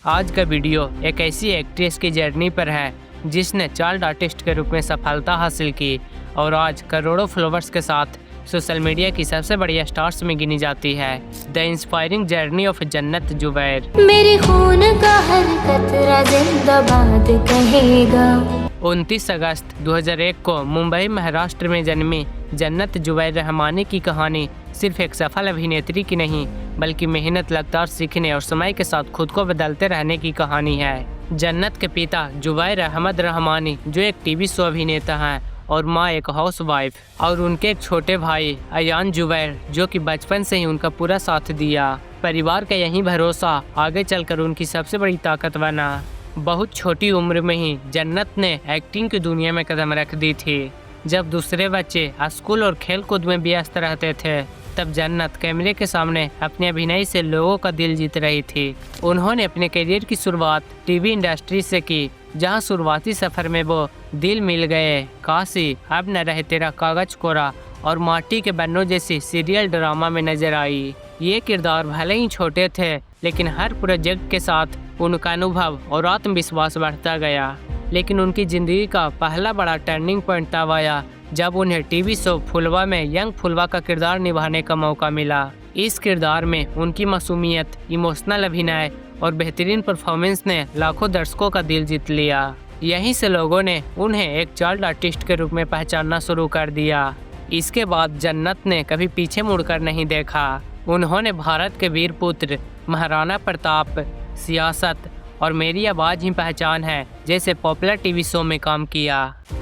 आज का वीडियो एक ऐसी एक्ट्रेस की जर्नी पर है जिसने चाइल्ड आर्टिस्ट के रूप में सफलता हासिल की और आज करोड़ों फॉलोअर्स के साथ सोशल मीडिया की सबसे बड़ी स्टार्स में गिनी जाती है। द इंस्पायरिंग जर्नी ऑफ जन्नत जुबैर। मेरे खून का हर कतरा जिंदाबाद कहेगा। 29 अगस्त 2001 को मुंबई महाराष्ट्र में जन्मी जन्नत जुबैर रहमानी की कहानी सिर्फ एक सफल अभिनेत्री की नहीं बल्कि मेहनत, लगातार सीखने और समय के साथ खुद को बदलते रहने की कहानी है। जन्नत के पिता जुबैर अहमद रहमानी जो एक टीवी शो अभिनेता हैं और माँ एक हाउसवाइफ, और उनके एक छोटे भाई अयान जुबैर जो कि बचपन से ही उनका पूरा साथ दिया। परिवार का यही भरोसा आगे चलकर उनकी सबसे बड़ी ताकत बना। बहुत छोटी उम्र में ही जन्नत ने एक्टिंग की दुनिया में कदम रख दी थी। जब दूसरे बच्चे स्कूल और खेल कूद में व्यस्त रहते थे तब जन्नत कैमरे के सामने अपने अभिनय से लोगों का दिल जीत रही थी। उन्होंने अपने करियर की शुरुआत टीवी इंडस्ट्री से की, जहां शुरुआती सफर में वो दिल मिल गए, काशी, अब न रहे तेरा कागज कोरा और माटी के बन्नों जैसी सीरियल ड्रामा में नजर आई। ये किरदार भले ही छोटे थे लेकिन हर प्रोजेक्ट के साथ उनका अनुभव और आत्मविश्वास बढ़ता गया। लेकिन उनकी ज़िंदगी का पहला बड़ा टर्निंग पॉइंट तब आया जब उन्हें टीवी शो फुलवा में यंग फुलवा का किरदार निभाने का मौका मिला। इस किरदार में उनकी मासूमियत, इमोशनल अभिनय और बेहतरीन परफॉर्मेंस ने लाखों दर्शकों का दिल जीत लिया। यहीं से लोगों ने उन्हें एक चाइल्ड आर्टिस्ट के रूप में पहचानना शुरू कर दिया। इसके बाद जन्नत ने कभी पीछे मुड़कर नहीं देखा। उन्होंने भारत के वीर पुत्र, महाराणा प्रताप, सियासत और मेरी आवाज़ ही पहचान है जैसे पॉपुलर टीवी शो में काम किया।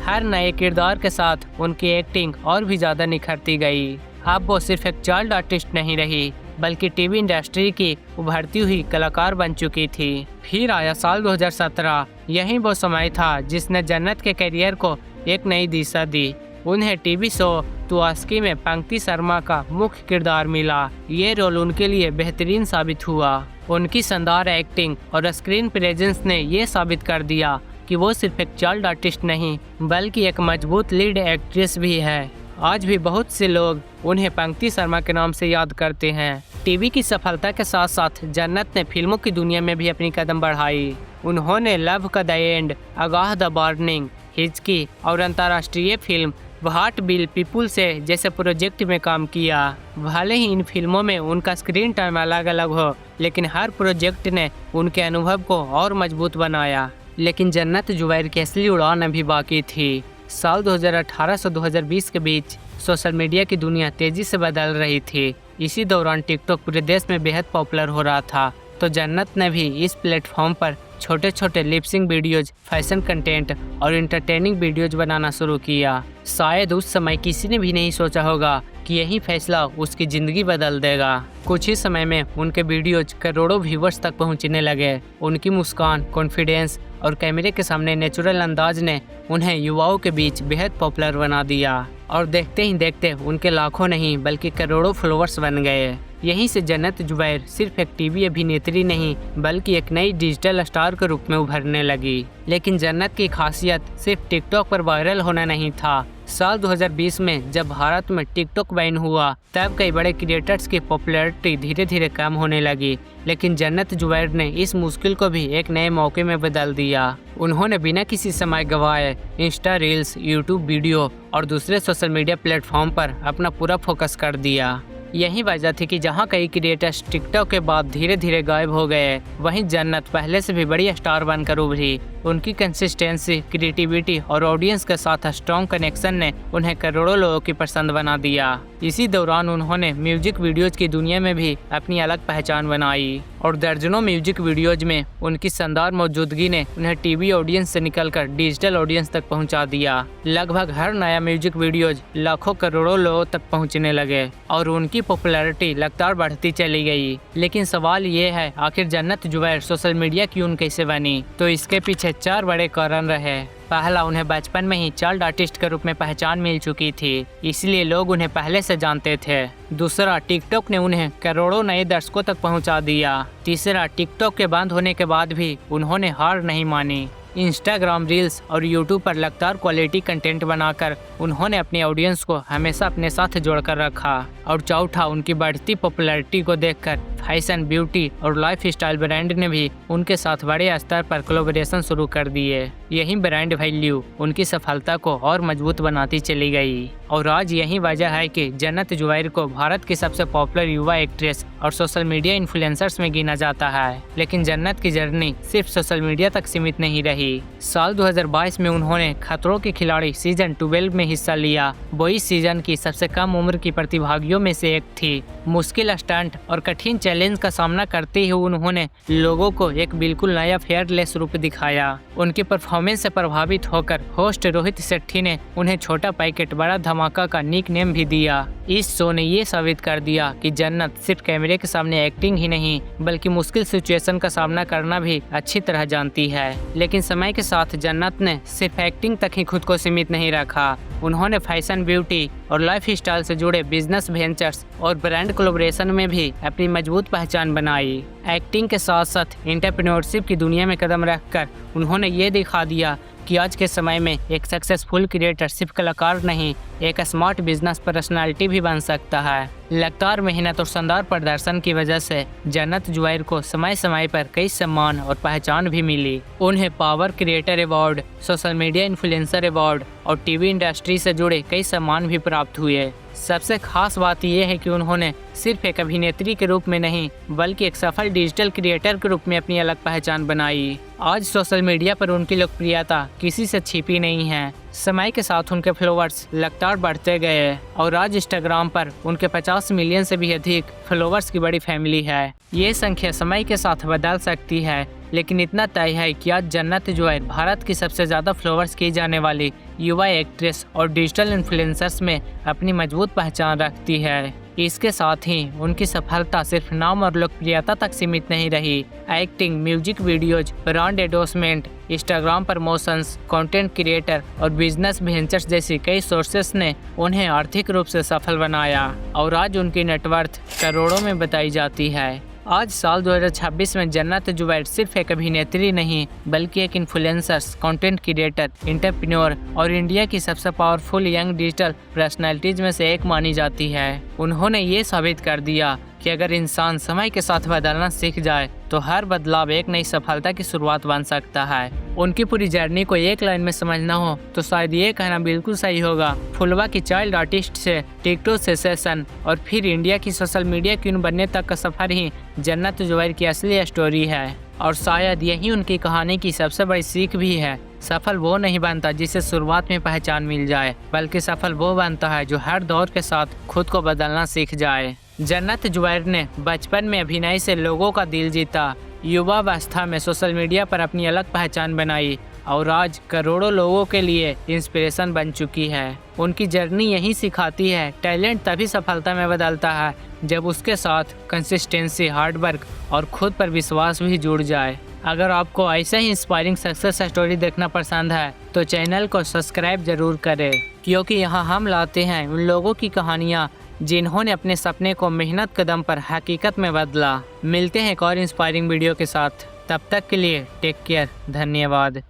हर नए किरदार के साथ उनकी एक्टिंग और भी ज़्यादा निखरती गई। अब वो सिर्फ एक चाइल्ड आर्टिस्ट नहीं रही बल्कि टीवी इंडस्ट्री की उभरती हुई कलाकार बन चुकी थी। फिर आया साल 2017। यही वो समय था जिसने जन्नत के करियर को एक नई दिशा दी। उन्हें टीवी शो तू आस्की में पंक्ति शर्मा का मुख्य किरदार मिला। ये रोल उनके लिए बेहतरीन साबित हुआ। उनकी शानदार एक्टिंग और स्क्रीन प्रेजेंस ने ये साबित कर दिया कि वो सिर्फ एक चाइल्ड आर्टिस्ट नहीं बल्कि एक मजबूत लीड एक्ट्रेस भी है। आज भी बहुत से लोग उन्हें पंक्ति शर्मा के नाम से याद करते हैं। टीवी की सफलता के साथ साथ जन्नत ने फिल्मों की दुनिया में भी अपनी कदम बढ़ाई। उन्होंने लव का द एंड, अगाह द वार्निंग, हिचकी और अंतर्राष्ट्रीय फिल्म हार्ट बिल पीपुल से जैसे प्रोजेक्ट में काम किया। भले ही इन फिल्मों में उनका स्क्रीन टाइम अलग अलग हो लेकिन हर प्रोजेक्ट ने उनके अनुभव को और मजबूत बनाया। लेकिन जन्नत जुबैर की असली उड़ान अभी बाकी थी। साल 2018 से 2020 के बीच सोशल मीडिया की दुनिया तेज़ी से बदल रही थी। इसी दौरान टिकटॉक पूरे देश में बेहद पॉपुलर हो रहा था, तो जन्नत ने भी इस प्लेटफॉर्म पर छोटे छोटे लिपसिंग वीडियोज, फैशन कंटेंट और इंटरटेनिंग वीडियोज बनाना शुरू किया। शायद उस समय किसी ने भी नहीं सोचा होगा कि यही फैसला उसकी ज़िंदगी बदल देगा। कुछ ही समय में उनके वीडियोज करोड़ों व्यूवर्स तक पहुंचने लगे। उनकी मुस्कान, कॉन्फिडेंस और कैमरे के सामने नेचुरल अंदाज ने उन्हें युवाओं के बीच बेहद पॉपुलर बना दिया और देखते ही देखते उनके लाखों नहीं बल्कि करोड़ों फॉलोअर्स बन गए। यहीं से जन्नत जुबैर सिर्फ एक टीवी अभिनेत्री नहीं बल्कि एक नई डिजिटल स्टार के रूप में उभरने लगी। लेकिन जन्नत की खासियत सिर्फ टिकटॉक पर वायरल होना नहीं था। साल 2020 में जब भारत में टिकटॉक बैन हुआ तब कई बड़े क्रिएटर्स की पॉपुलैरिटी धीरे धीरे कम होने लगी। लेकिन जन्नत जुबैर ने इस मुश्किल को भी एक नए मौके में बदल दिया। उन्होंने बिना किसी समय गंवाए इंस्टा रील्स, यूट्यूब वीडियो और दूसरे सोशल मीडिया प्लेटफॉर्म पर अपना पूरा फोकस कर दिया। यही वजह थी कि जहां कई क्रिएटर्स टिकटॉक के बाद धीरे धीरे गायब हो गए, वहीं जन्नत पहले से भी बड़ी स्टार बनकर उभरी। उनकी कंसिस्टेंसी, क्रिएटिविटी और ऑडियंस के साथ स्ट्रॉन्ग कनेक्शन ने उन्हें करोड़ों लोगों की पसंद बना दिया। इसी दौरान उन्होंने म्यूजिक वीडियोज की दुनिया में भी अपनी अलग पहचान बनाई और दर्जनों म्यूजिक वीडियोज में उनकी शानदार मौजूदगी ने उन्हें टीवी ऑडियंस से निकलकर डिजिटल ऑडियंस तक पहुंचा दिया। लगभग हर नया म्यूजिक वीडियोज लाखों करोड़ों लोगों तक पहुंचने लगे और उनकी पॉपुलैरिटी लगातार बढ़ती चली गई। लेकिन सवाल ये है, आखिर जन्नत जुबैर सोशल मीडिया क्यों कैसे बनी? तो इसके पीछे 4 बड़े कारण रहे। पहला, उन्हें बचपन में ही चाइल्ड आर्टिस्ट के रूप में पहचान मिल चुकी थी, इसलिए लोग उन्हें पहले से जानते थे। दूसरा, टिकटॉक ने उन्हें करोड़ों नए दर्शकों तक पहुंचा दिया। तीसरा, टिकटॉक के बंद होने के बाद भी उन्होंने हार नहीं मानी। इंस्टाग्राम रील्स और यूट्यूब पर लगातार क्वालिटी कंटेंट बनाकर उन्होंने अपनी ऑडियंस को हमेशा अपने साथ जोड़कर रखा। और चौथा, उनकी बढ़ती पॉपुलैरिटी को देखकर फैशन, ब्यूटी और लाइफ स्टाइल ब्रांड ने भी उनके साथ बड़े स्तर पर कोलैबोरेशन शुरू कर दिए। यही ब्रांड वैल्यू उनकी सफलता को और मजबूत बनाती चली गई और आज यही वजह है कि जन्नत जुबैर को भारत की सबसे पॉपुलर युवा एक्ट्रेस और सोशल मीडिया इन्फ्लुएंसर्स में गिना जाता है। लेकिन जन्नत की जर्नी सिर्फ सोशल मीडिया तक सीमित नहीं रही। साल 2022 में उन्होंने खतरों के खिलाड़ी सीजन 12 में हिस्सा लिया। वो इस सीजन की सबसे कम उम्र की प्रतिभागियों में से एक थी। मुश्किल स्टंट और कठिन चैलेंज का सामना करते हुए उन्होंने लोगों को एक बिल्कुल नया फेयरलेस रूप दिखाया। उनकी परफॉर्मेंस से प्रभावित होकर होस्ट रोहित शेट्टी ने उन्हें छोटा पैकेट बड़ा धमाका का निक नेम भी दिया। इस शो ने ये साबित कर दिया कि जन्नत सिर्फ कैमरे के सामने एक्टिंग ही नहीं बल्कि मुश्किल सिचुएशन का सामना करना भी अच्छी तरह जानती है। लेकिन समय के साथ जन्नत ने सिर्फ एक्टिंग तक ही खुद को सीमित नहीं रखा। उन्होंने फैशन, ब्यूटी और लाइफ स्टाइल से जुड़े बिजनेस वेंचर्स और ब्रांड कोलैबोरेशन में भी अपनी मजबूत पहचान बनाई। एक्टिंग के साथ साथ एंटरप्रेन्योरशिप की दुनिया में कदम रखकर उन्होंने ये दिखा दिया कि आज के समय में एक सक्सेसफुल क्रिएटर सिर्फ कलाकार नहीं, एक स्मार्ट बिजनेस पर्सनालिटी भी बन सकता है। लगातार मेहनत और शानदार प्रदर्शन की वजह से जन्नत जुबैर को समय समय पर कई सम्मान और पहचान भी मिली। उन्हें power creator award, social media influencer award और टीवी इंडस्ट्री से जुड़े कई सम्मान भी प्राप्त हुए। सबसे खास बात यह है कि उन्होंने सिर्फ एक अभिनेत्री के रूप में नहीं बल्कि एक सफल डिजिटल क्रिएटर के रूप में अपनी अलग पहचान बनाई। आज सोशल मीडिया पर उनकी लोकप्रियता किसी से छिपी नहीं है। समय के साथ उनके फॉलोअर्स लगातार बढ़ते गए और आज इंस्टाग्राम पर उनके 50 मिलियन से भी अधिक फॉलोअर्स की बड़ी फैमिली है। ये संख्या समय के साथ बदल सकती है, लेकिन इतना तय है कि आज जन्नत जुबैर भारत की सबसे ज़्यादा फॉलोअर्स की जाने वाली युवा एक्ट्रेस और डिजिटल इन्फ्लुएंसर्स में अपनी मजबूत पहचान रखती है। इसके साथ ही उनकी सफलता सिर्फ नाम और लोकप्रियता तक सीमित नहीं रही। Acting, music videos, brand endorsement, Instagram promotions, content creator और बिजनेस वेंचर्स जैसी कई सोर्सेस ने उन्हें आर्थिक रूप से सफल बनाया और आज उनकी नेटवर्थ करोड़ों में बताई जाती है। आज साल 2026 में जन्नत जुबैर सिर्फ एक अभिनेत्री नहीं बल्कि एक इन्फ्लुएंसर्स, कंटेंट क्रिएटर, एंटरप्रेन्योर और इंडिया की सबसे पावरफुल यंग डिजिटल पर्सनैलिटीज में से एक मानी जाती है। उन्होंने ये साबित कर दिया कि अगर इंसान समय के साथ बदलना सीख जाए तो हर बदलाव एक नई सफलता की शुरुआत बन सकता है। उनकी पूरी जर्नी को एक लाइन में समझना हो तो शायद ये कहना बिल्कुल सही होगा, फुलवा की चाइल्ड आर्टिस्ट से टिकटॉक सेंसेशन और फिर इंडिया की सोशल मीडिया क्वीन बनने तक का सफर ही जन्नत जुबैर की असली स्टोरी है। और शायद यही उनकी कहानी की सबसे बड़ी सीख भी है। सफल वो नहीं बनता जिसे शुरुआत में पहचान मिल जाए, बल्कि सफल वो बनता है जो हर दौर के साथ खुद को बदलना सीख जाए। जन्नत जुबैर ने बचपन में अभिनय से लोगों का दिल जीता, युवावस्था में सोशल मीडिया पर अपनी अलग पहचान बनाई और आज करोड़ों लोगों के लिए इंस्पिरेशन बन चुकी है। उनकी जर्नी यही सिखाती है, टैलेंट तभी सफलता में बदलता है जब उसके साथ कंसिस्टेंसी, हार्डवर्क और खुद पर विश्वास भी जुड़ जाए। अगर आपको ऐसे ही इंस्पायरिंग सक्सेस स्टोरी देखना पसंद है तो चैनल को सब्सक्राइब जरूर करें, क्योंकि यहाँ हम लाते हैं उन लोगों की कहानियाँ जिन्होंने अपने सपने को मेहनत कदम पर हकीकत में बदला। मिलते हैं एक और इंस्पायरिंग वीडियो के साथ, तब तक के लिए टेक केयर, धन्यवाद।